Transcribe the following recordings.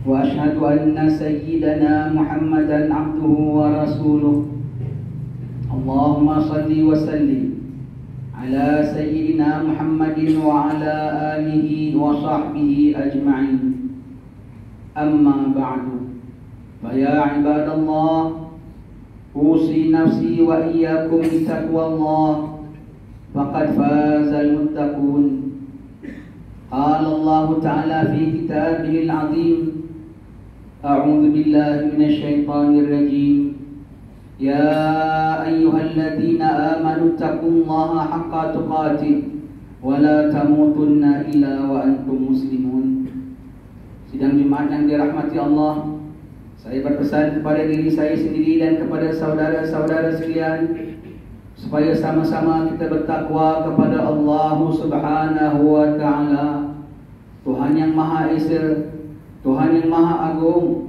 وأشهد أن سيدنا محمدا عبده ورسوله اللهم صل وسلم على سيدنا محمد وعلى آله وصحبه أجمعين أما بعد فيا عباد الله أوصي نفسي وإياكم بتقوى الله فقد فاز المتقون. قال الله تعالى في كتابه العظيم أعوذ بالله من الشيطان الرجيم يا أيها الذين آمنوا اتقوا الله حق تقاته ولا تموتن إلا وأنتم مسلمون. Sidang Jumat yang dirahmati Allah, saya berpesan kepada diri saya sendiri dan kepada saudara-saudara sekalian supaya sama-sama kita bertakwa kepada Allah Subhanahu wa Ta'ala, Tuhan yang Maha Esa, Tuhan yang Maha Agung,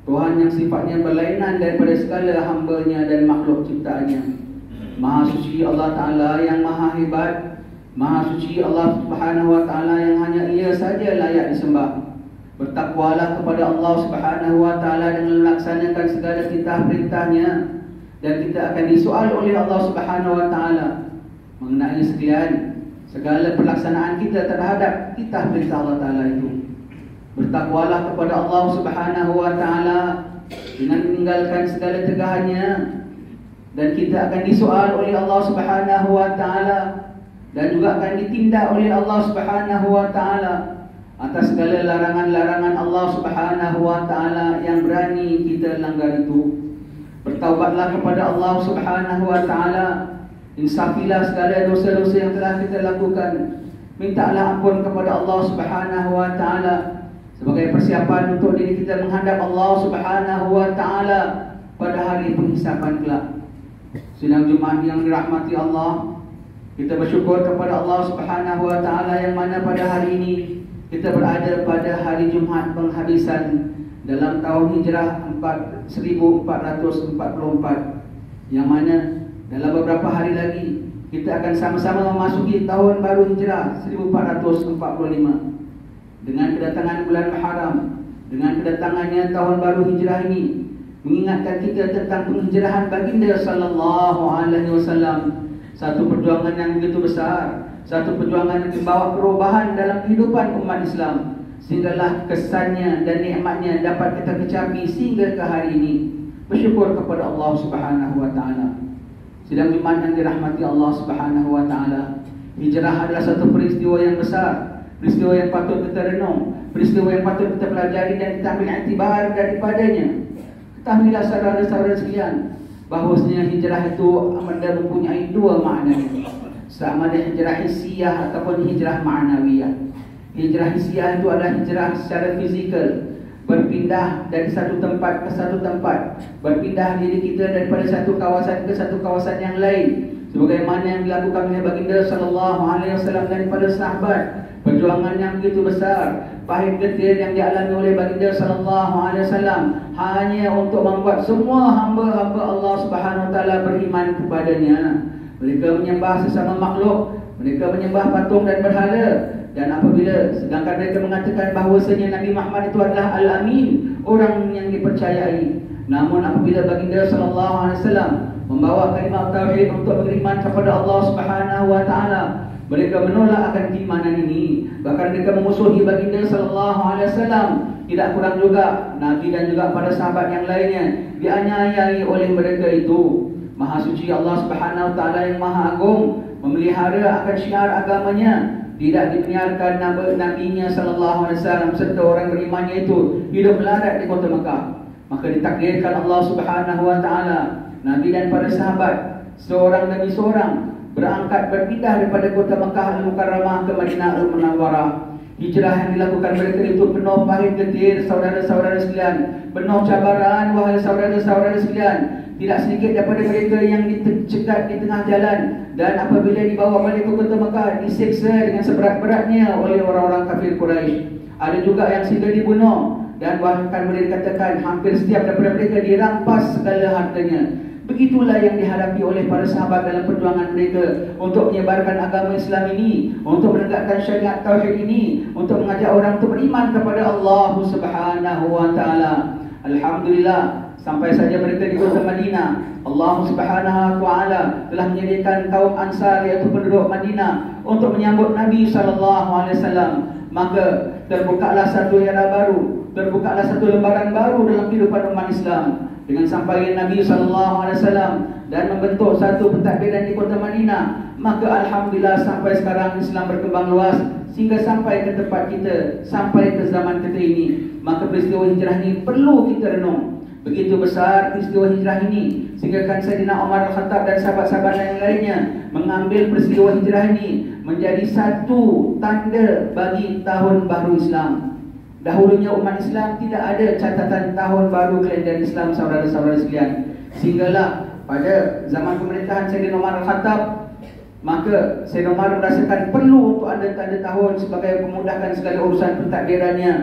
Tuhan yang sifatnya berlainan daripada segala hamba-Nya dan makhluk ciptaannya. Maha suci Allah Ta'ala yang maha hebat, Maha suci Allah Subhanahu wa Ta'ala yang hanya Ia saja layak disembah. Bertakwalah kepada Allah Subhanahu wa Ta'ala dengan melaksanakan segala titah perintahnya, dan kita akan disoal oleh Allah Subhanahu wa Ta'ala mengenai sekalian segala pelaksanaan kita terhadap titah perintah Allah Ta'ala itu. Bertakwalah kepada Allah Subhanahu wa Ta'ala dengan meninggalkan segala tegahannya, dan kita akan disoal oleh Allah Subhanahu wa Ta'ala dan juga akan ditindak oleh Allah Subhanahu wa Ta'ala atas segala larangan-larangan Allah Subhanahu wa Ta'ala yang berani kita langgar itu. Bertaubatlah kepada Allah Subhanahu wa Ta'ala, insafilah segala dosa-dosa yang telah kita lakukan. Mintalah ampun kepada Allah Subhanahu wa Ta'ala sebagai persiapan untuk diri kita menghadap Allah Subhanahu wa Ta'ala pada hari penghisapan kelak. Sidang Jumat yang dirahmati Allah, kita bersyukur kepada Allah Subhanahu wa Ta'ala yang mana pada hari ini kita berada pada hari Jumat penghabisan dalam tahun Hijrah 1444, yang mana dalam beberapa hari lagi kita akan sama-sama memasuki tahun baru Hijrah 1445 dengan kedatangan bulan Muharram. Dengan kedatangannya tahun baru Hijrah ini mengingatkan kita tentang penghijrahan baginda sallallahu alaihi wasallam, satu perjuangan yang begitu besar, satu perjuangan yang membawa perubahan dalam kehidupan umat Islam, sehinggalah kesannya dan nikmatnya dapat kita kecapi sehingga ke hari ini. Bersyukur kepada Allah Subhanahu wa Ta'ala. Sidang Jumat yang dirahmati Allah Subhanahu wa Ta'ala, hijrah adalah satu peristiwa yang besar, peristiwa yang patut kita renung, peristiwa yang patut kita pelajari dan kita ambil iktibar daripadanya. Ketahuilah saudara-saudara sekalian, bahawasanya hijrah itu mempunyai dua makna, sama ada hijrah hissiyah ataupun hijrah ma'nawiyah. Hijrah hissiyah itu adalah hijrah secara fizikal, berpindah dari satu tempat ke satu tempat, berpindah diri kita daripada satu kawasan ke satu kawasan yang lain, sebagaimana yang dilakukan oleh baginda sallallahu alaihi wasallam daripada sahabat. Perjuangan yang begitu besar, pahit getir yang dialami oleh baginda sallallahu alaihi wasallam hanya untuk membuat semua hamba-hamba Allah Subhanahu wa Ta'ala beriman kepadanya. Mereka menyembah sesama makhluk, mereka menyembah patung dan berhala. Dan apabila sedangkan mereka mengatakan bahawasanya Nabi Muhammad itu adalah Al-Amin, orang yang dipercayai, namun apabila baginda sallallahu alaihi wasallam membawa kalimah tauhid untuk beriman kepada Allah Subhanahu wa Ta'ala, mereka menolak akan keimanan ini. Bahkan mereka memusuhi baginda sallallahu alaihi wasallam. Tidak kurang juga Nabi dan juga para sahabat yang lainnya dianiayai oleh mereka itu. Maha suci Allah Subhanahu wa Ta'ala yang maha agung memelihara akan syiar agamanya. Tidak dibiarkan Nabi-Nya sallallahu alaihi wasallam serta orang berimannya itu hidup melarat di kota Mekah. Maka ditakdirkan Allah Subhanahu wa Ta'ala, Nabi dan para sahabat seorang demi seorang berangkat berpindah daripada kota Mekah Al-Mukarramah ke Madinah Al-Munawwarah. Hijrah yang dilakukan mereka itu penuh pahit getir, saudara-saudara sekalian, penuh cabaran, wahai saudara-saudara sekalian. Tidak sedikit daripada mereka yang dicegat di tengah jalan, dan apabila dibawa balik ke kota Mekah disiksa dengan seberat-beratnya oleh orang-orang kafir Quraisy. Ada juga yang sehingga dibunuh, dan bahkan boleh dikatakan hampir setiap daripada mereka dirampas segala hartanya. Begitulah yang dihadapi oleh para sahabat dalam perjuangan mereka untuk menyebarkan agama Islam ini, untuk menegakkan syariat tauhid ini, untuk mengajak orang untuk beriman kepada Allah Subhanahu wa taala. Alhamdulillah, sampai saja mereka di kota Madinah, Allah Subhanahu wa taala telah menyediakan kaum Ansar, iaitu penduduk Madinah, untuk menyambut Nabi sallallahu alaihi wasallam. Maka terbukalah satu era baru, terbukalah satu lembaran baru dalam kehidupan umat Islam dengan sampainya Nabi sallallahu alaihi wasallam dan membentuk satu pentadbiran di kota Madinah. Maka alhamdulillah sampai sekarang Islam berkembang luas sehingga sampai ke tempat kita, sampai ke zaman kita ini. Maka peristiwa hijrah ini perlu kita renung. Begitu besar peristiwa hijrah ini sehingga kan Sayyidina Umar Al-Khattab dan sahabat-sahabat yang lainnya mengambil peristiwa hijrah ini menjadi satu tanda bagi tahun baru Islam. Dahulunya umat Islam tidak ada catatan tahun baru kalender Islam, saudara-saudara sekalian. Sehinggalah pada zaman pemerintahan Sayyidina Umar Al-Khattab, maka Sayyidina Umar merasakan perlu untuk ada tanda tahun sebagai memudahkan segala urusan pentadbirannya.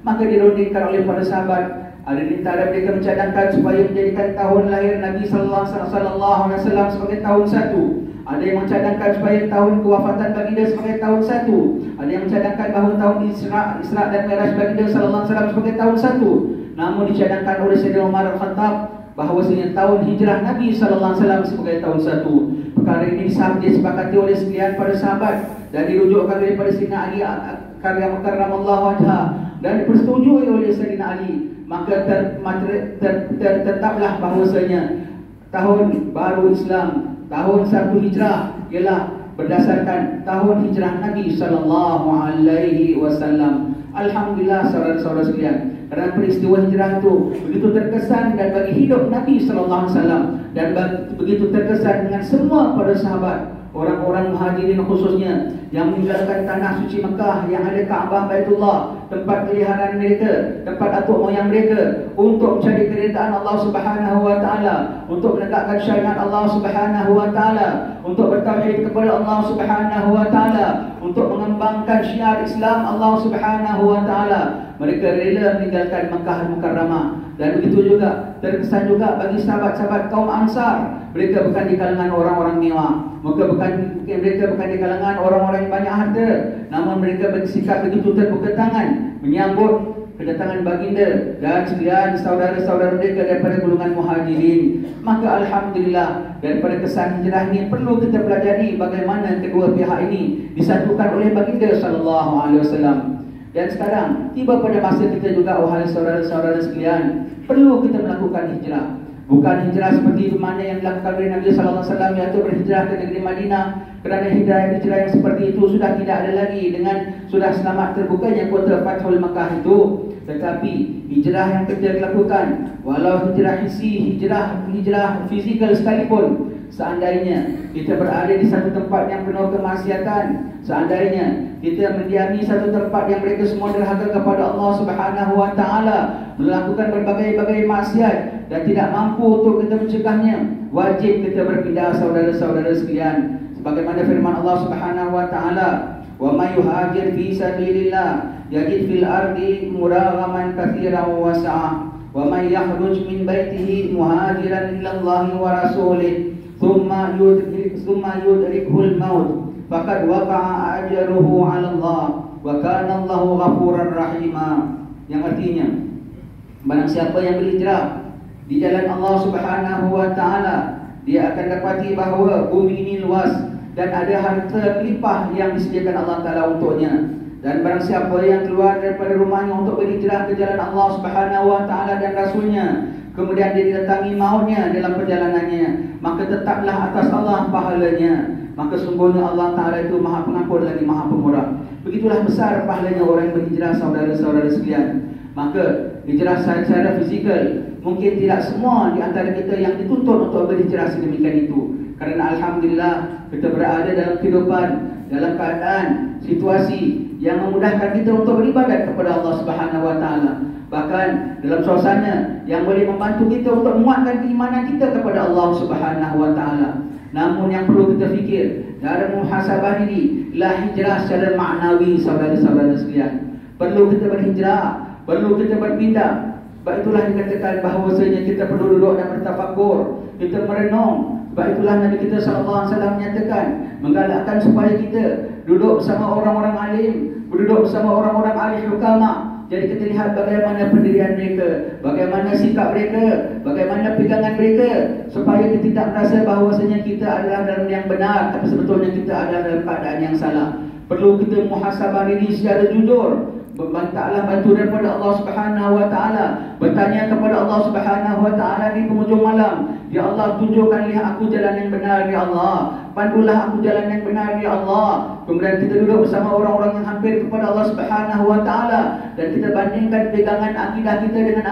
Maka dirundingkan oleh para sahabat. Ada di antara mereka mencadangkan supaya menjadikan tahun lahir Nabi sallallahu alaihi wasallam sebagai tahun 1. Ada yang mencadangkan supaya tahun kewafatan baginda sebagai tahun 1. Ada yang mencadangkan bahawa tahun Isra dan Mi'raj baginda sallallahu alaihi wasallam sebagai tahun 1. Namun dicadangkan oleh Sayyidina Umar Al-Khattab bahawasanya tahun hijrah Nabi sallallahu alaihi wasallam sebagai tahun 1. Perkara ini disepakati oleh sekian para sahabat dan dirujukkan daripada Sayyidina Ali karramallahu wajhah dan dipersetujui oleh Sayyidina Ali. Maka tetaplah bahawasanya tahun baru Islam, tahun 1 hijrah ialah berdasarkan tahun hijrah Nabi sallallahu alaihi wasallam. Alhamdulillah saudara-saudara sekalian, kerana peristiwa hijrah itu begitu terkesan dan bagi hidup Nabi sallallahu alaihi wasallam dan begitu terkesan dengan semua para sahabat, orang-orang Muhajirin khususnya yang meninggalkan tanah suci Mekah yang ada Kaabah Baitullah, tempat peliharaan mereka, tempat atuk moyang mereka, untuk mencari keridaan Allah Subhanahu wa taala, untuk menegakkan syariat Allah Subhanahu wa taala, untuk bertauhid kepada Allah Subhanahu wa taala, untuk mengembangkan syiar Islam Allah Subhanahu wa taala. Mereka rela meninggalkan Mekah Mukarramah. Dan begitu juga terkesan juga bagi sahabat-sahabat kaum Ansar. Mereka bukan di kalangan orang-orang mewah, mereka bukan di kalangan orang-orang yang banyak harta, namun mereka bersikap begitu terbuka tangan menyambut kedatangan baginda dan sekalian saudara-saudara mereka daripada golongan Muhajirin. Maka alhamdulillah, daripada kesan hijrah ini perlu kita pelajari bagaimana kedua pihak ini disatukan oleh baginda sallallahu alaihi wasallam. Dan sekarang tiba pada masa kita juga, wahai saudara-saudara sekalian, perlu kita melakukan hijrah. Bukan hijrah seperti mana yang dilakukan oleh Nabi sallallahu alaihi wasallam, iaitu berhijrah ke negeri Madinah. Kerana hijrah yang seperti itu sudah tidak ada lagi dengan sudah selamat terbukanya kota Fathul Makkah itu. Tetapi hijrah yang kita lakukan, walau hijrah hissi, hijrah fizikal sekalipun, seandainya kita berada di satu tempat yang penuh kemaksiatan, seandainya kita mendiami satu tempat yang mereka semua derhaka kepada Allah Subhanahu wa taala, melakukan berbagai-bagai maksiat dan tidak mampu untuk kita mencegahnya, wajib kita berpindah, saudara-saudara sekalian. Sebagaimana firman Allah Subhanahu wa taala, "Wa may yuhajir fi sabilillah yajid fil ardi muraghaman katsiran wa sa'a, wa may yakhruj min baitihi muhajiran ila Allah wa rasulih thumma yudrikuhul maut faqad waqa'a ajruhu 'ala Allah wa kana Allahu ghafurar rahima." Yang artinya, barang siapa yang berhijrah di jalan Allah Subhanahu wa taala, dia akan dapati bahawa bumi ini luas dan ada harta melimpah yang disediakan Allah taala untuknya. Dan barang siapa yang keluar daripada rumahnya untuk berhijrah ke jalan Allah Subhanahu wa taala dan rasulnya, kemudian dia didatangi mautnya dalam perjalanannya, maka tetaplah atas Allah pahalanya. Maka sungguhnya Allah taala itu Maha Pengampun lagi Maha Pemurah. Begitulah besar pahalanya orang yang berhijrah, saudara-saudara sekalian. Maka hijrah secara fizikal, mungkin tidak semua di antara kita yang dituntut untuk berhijrah sedemikian itu. Kerana alhamdulillah kita berada dalam kehidupan, dalam keadaan, situasi yang memudahkan kita untuk beribadat kepada Allah Subhanahu wa taala. Bahkan dalam suasana yang boleh membantu kita untuk menguatkan keimanan kita kepada Allah Subhanahu wa taala. Namun yang perlu kita fikir dalam muhasabah ini ialah hijrah secara maknawi, saudara-saudara sekalian. Perlu kita berhijrah, perlu kita berpindah Sebab itulah dikatakan bahawasanya kita perlu duduk dan bertafakur, kita merenung. Sebab itulah Nabi kita SAW menyatakan, menggalakkan supaya kita duduk bersama orang-orang alim, duduk bersama orang-orang ahli hukama. Jadi kita lihat bagaimana pendirian mereka, bagaimana sikap mereka, bagaimana pegangan mereka, supaya kita tidak merasa bahawasanya kita adalah dalam yang benar, tapi sebetulnya kita adalah dalam keadaan yang salah. Perlu kita muhasabah diri secara jujur. Bermintalah bantu daripada Allah Subhanahu wa taala, bertanya kepada Allah Subhanahu wa taala di penghujung malam, ya Allah, tunjukkanlah aku jalan yang benar ya Allah, pandulah aku jalan yang benar ya Allah. Kemudian kita duduk bersama orang-orang yang hampir kepada Allah Subhanahu wa taala dan kita bandingkan pegangan akidah kita dengan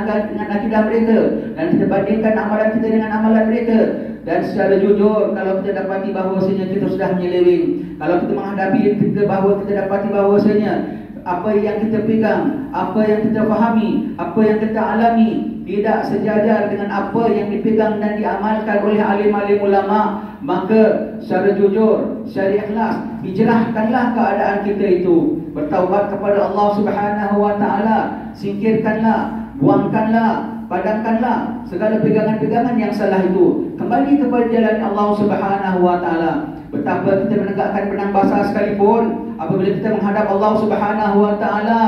akidah mereka, dan kita bandingkan amalan kita dengan amalan mereka. Dan secara jujur, kalau kita dapati bahawasanya kita sudah menyeleweng, kalau kita menghadapi kita bahawa kita dapati bahawasanya apa yang kita pegang, apa yang kita fahami, apa yang kita alami tidak sejajar dengan apa yang dipegang dan diamalkan oleh alim-alim ulama, maka secara jujur, secara ikhlas, hijrahkanlah keadaan kita itu, bertaubat kepada Allah Subhanahu wa taala, singkirkanlah, buangkanlah, padamkanlah segala pegangan-pegangan yang salah itu, kembali kepada jalan Allah Subhanahu wa taala. Betapa kita menegakkan benang basah sekalipun, apabila kita menghadap Allah Subhanahu wa taala,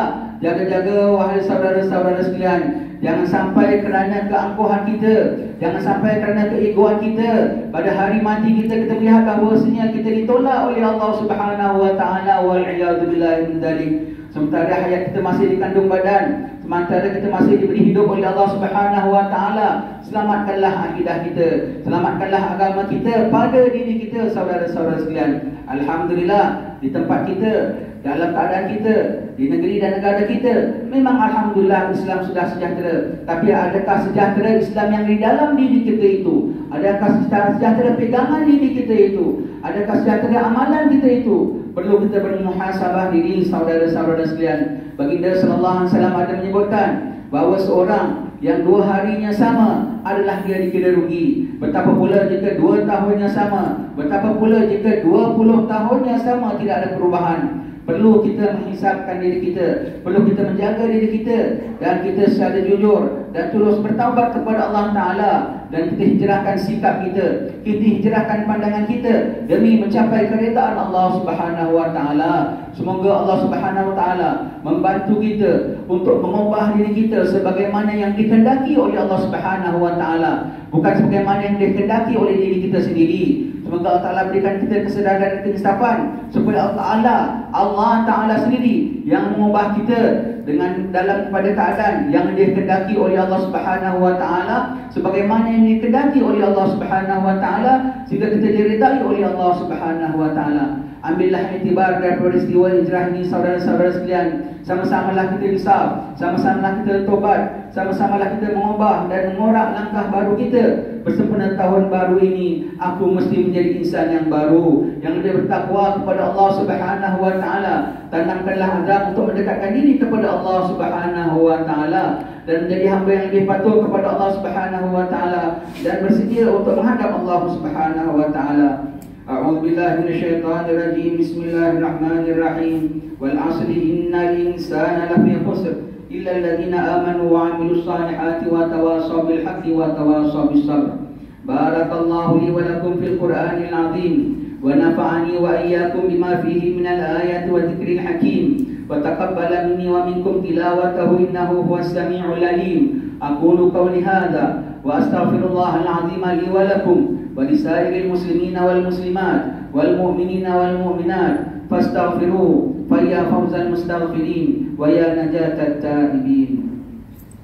jaga-jaga wahai saudara-saudara sekalian, jangan sampai kerana keangkuhan kita, jangan sampai kerana keegoan kita, pada hari mati kita melihat bahawasanya kita ditolak oleh Allah Subhanahu wa taala, wal iyadu billahi min dzalik. Sementara hayat kita masih dikandung badan, sementara kita masih diberi hidup oleh Allah Subhanahu wa taala, selamatkanlah akidah kita, selamatkanlah agama kita pada diri kita, saudara-saudara sekalian. Alhamdulillah, di tempat kita, dalam keadaan kita, di negeri dan negara kita, memang alhamdulillah Islam sudah sejahtera. Tapi adakah sejahtera Islam yang di dalam diri kita itu? Adakah sejahtera pegangan diri kita itu? Adakah sejahtera amalan kita itu? Perlu kita bermuhasabah diri, saudara-saudara sekalian. Baginda sallallahu alaihi wasallam ada menyebutkan bahawa seorang yang 2 harinya sama adalah dia dikira rugi. Betapa pula jika 2 tahunnya sama, betapa pula jika 20 tahunnya sama, tidak ada perubahan. Perlu kita menghisapkan diri kita, perlu kita menjaga diri kita, dan kita secara jujur dan tulus bertaubat kepada Allah Ta'ala. Dan kita hijrahkan sikap kita, kita hijrahkan pandangan kita demi mencapai keredaan Allah Subhanahu wa taala. Semoga Allah Subhanahu wa taala membantu kita untuk mengubah diri kita sebagaimana yang dikehendaki oleh Allah Subhanahu wa taala, bukan sebagaimana yang dikehendaki oleh diri kita sendiri. Semoga Allah Ta'ala berikan kita kesedaran dan keinsapan, supaya Allah Ta'ala sendiri yang mengubah kita dengan dalam pada keadaan yang dikehendaki oleh Allah Subhanahu wa taala, sebagaimana yang dikehendaki oleh Allah Subhanahu wa taala, sehingga kita diridai oleh Allah Subhanahu wa taala. Ambillah iktibar dari peristiwa hijrah ini, saudara-saudara sekalian. Sama-samalah kita insaf, sama-samalah kita tobat, sama-samalah kita mengubah dan mengorak langkah baru kita. Bersempena tahun baru ini, aku mesti menjadi insan yang baru, yang lebih bertakwa kepada Allah Subhanahu wa taala. Tanamkanlah azam untuk mendekatkan diri kepada Allah Subhanahu wa taala, dan menjadi hamba yang lebih patuh kepada Allah Subhanahu wa taala, dan bersedia untuk menghadap Allah Subhanahu wa taala. A'udzu billahi minasyaitonir rajim. Bismillahirrahmanirrahim. Wal 'asri innal insana lafi khusr illa alladhina amanu wa 'amilus salihati wa tawassaw bil haqqi wa tawassaw bis sabr. Barakallahu li wa lakum fil Qur'anil 'azim wa nafa'ani wa iyyakum bima fihi minal ayati wa dzikril hakim. Wa taqabbala minni wa minkum tilawatahu innahu huwas sami'ul 'alim. Aqulu qawli hadza wa astaghfirullahal 'azim li wa lakum ولسائر المسلمين والمسلمات والمؤمنين والمؤمنات فاستغفروه فيا فوز المستغفرين ويا نجاة التائبين.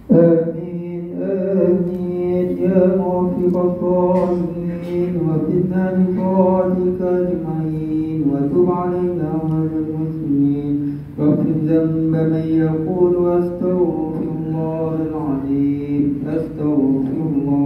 آمين آمين يا موفق الصالحين، وفقنا لطاعتك أجمعين، وتب علينا وعلى المسلمين، واغفر ذنب من يقول أستغفر الله العظيم أستغفر الله.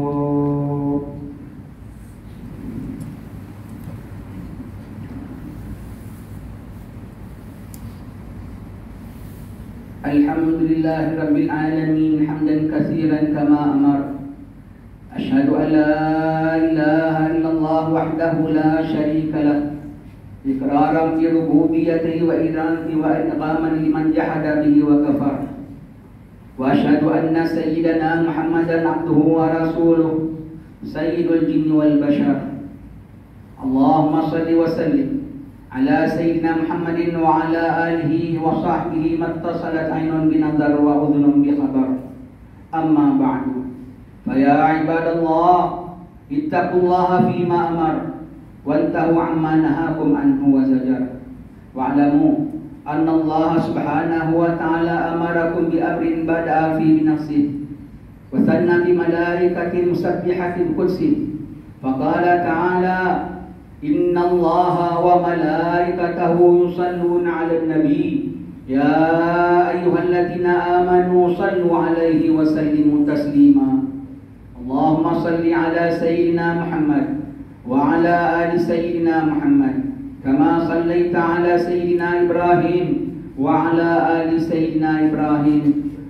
Alhamdulillahi Rabbil Alamin hamdan katsiran kama amar. Asyhadu an la ilaha illallah wahdahu la syarika lah, iqraran bi rububiyyatihi wa iqaman liman jahada bihi wa kafar. وأشهد أن سيدنا محمدا عبده ورسوله سيد الجن والبشر. اللهم صل وسلم على سيدنا محمد وعلى آله وصحبه ما اتصلت عين بنظر وأذن بخبر. أما بعد فيا عباد الله اتقوا الله فيما أمر وانتهوا عما نهاكم عنه وزجر. واعلموا أن الله سبحانه وتعالى أمركم بأمر بدأ فيه بنفسه وثنى بملائكة مسبحة قدسه فقال تعالى إن الله وملائكته يصلون على النبي يا أيها الذين آمنوا صلوا عليه وسلموا تسليما. اللهم صل على سيدنا محمد وعلى آل سيدنا محمد كما صليت على سيدنا إبراهيم وعلى آل سيدنا إبراهيم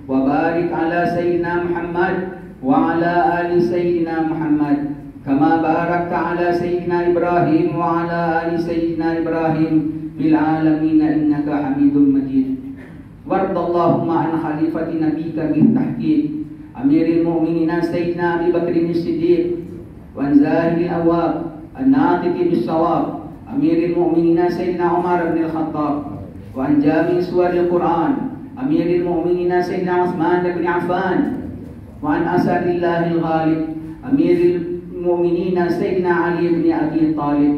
وبارك على سيدنا محمد وعلى آل سيدنا محمد كما باركت على سيدنا إبراهيم وعلى آل سيدنا إبراهيم في العالمين إنك حميد مجيد. وارض اللهم عن خليفة نبيك بالتحقيق أمير المؤمنين سيدنا أبي بكر الصديق وعن زاهد الأواب الناطق بالصواب أمير المؤمنين سيدنا عمر بن الخطاب وعن جامع سور القرآن أمير المؤمنين سيدنا عثمان بن عفان وعن أسد الله الغالب أمير المؤمنين سيدنا علي بن أبي طالب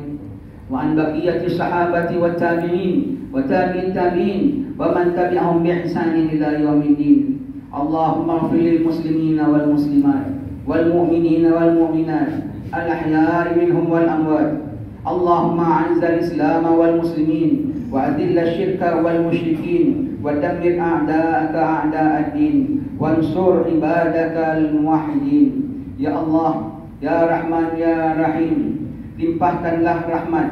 وعن بقية الصحابة والتابعين وتابع التابعين ومن تبعهم بإحسان إلى يوم الدين. اللهم اغفر للمسلمين والمسلمات والمؤمنين والمؤمنات الأحياء منهم والأموات. اللهم أعز الإسلام والمسلمين وأذل الشرك والمشركين ودمر أعداءك أعداء الدين وانصر عبادك الموحدين. Ya Allah, Ya Rahman, Ya Rahim, limpahkanlah rahmat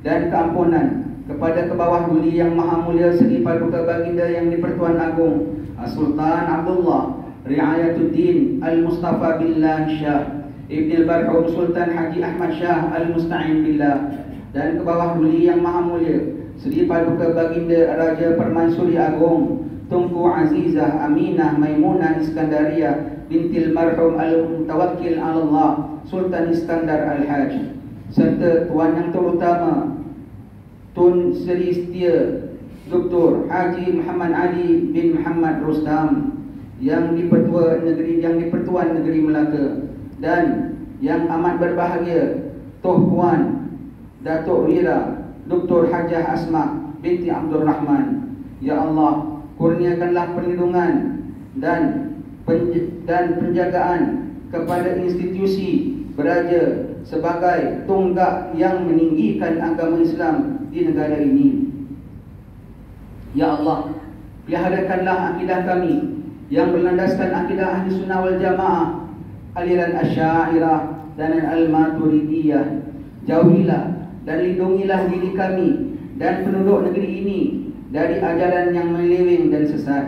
dan keampunan kepada kebawah duli yang maha mulia Seri Paduka Baginda yang di-Pertuan Agung Sultan Abdullah Riayatuddin Al-Mustafa Billah Shah Ibn Al-Barhum Sultan Haji Ahmad Shah Al-Musta'in Billah, dan ke bawah duli yang maha mulia Seri Paduka Baginda Raja Permaisuri Agung Tunku Azizah Aminah Maimunah Iskandaria bintil marhum Al-Mutawakkil Allah Sultan Iskandar Al-Haj, serta Tuan Yang Terutama Tun Seri Setia Dr. Haji Muhammad Ali bin Muhammad Rustam yang di-Pertuan Negeri Melaka, dan yang amat berbahagia Tuh Puan Datuk Wira Dr. Hajah Asma binti Abdul Rahman. Ya Allah, kurniakanlah perlindungan dan penjagaan kepada institusi beraja sebagai tonggak yang meninggikan agama Islam di negara ini. Ya Allah, peliharakanlah akidah kami yang berlandaskan akidah Ahli Sunnah wal Jamaah, aliran Asy'ariyah dan Al-Maturidiyah. Jauhilah dan lindungilah diri kami dan penduduk negeri ini dari ajaran yang meleweng dan sesat.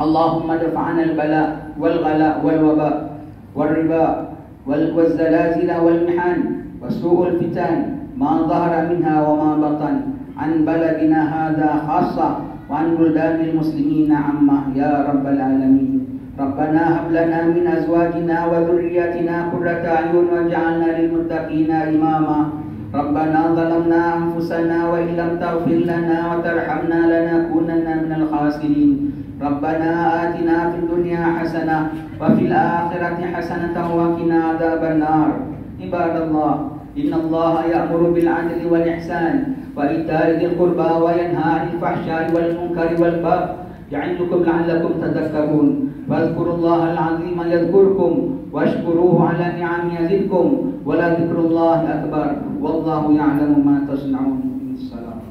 Allahumma dafa'na al-bala wal-ghala wal-waba wal-riba wal-zalazil wal-mihan wa su'ul fitan ma dhahara minha wa ma batan an baladina hadha khassa wa an buldanil muslimina amma ya rabbal alamin. Rabbana hab lana min azwajina wa dhurriyyatina qurrata a'yun waj'alna lil muttaqina imama. Rabbana zalamna anfusana wa illam taghfir lana wa tarhamna lanakunanna minal khasirin. Rabbana atina fid dunya hasanah wa fil akhirati hasanatan wa qina adzaban nar. Ibadallah, innallaha ya'muru bil 'adli wal ihsan wa ita'i dzil qurba wa yanha 'anil fahsya'i wal munkari wal baghi ya'idukum la'allakum tadhakkarun. Fadhkurullaha al-'azima yadhkurkum washkuruhu 'ala ni'amihi yazidkum wa la dzikrullahi akbar wallahu ya'lamu ma tasna'un. Salam.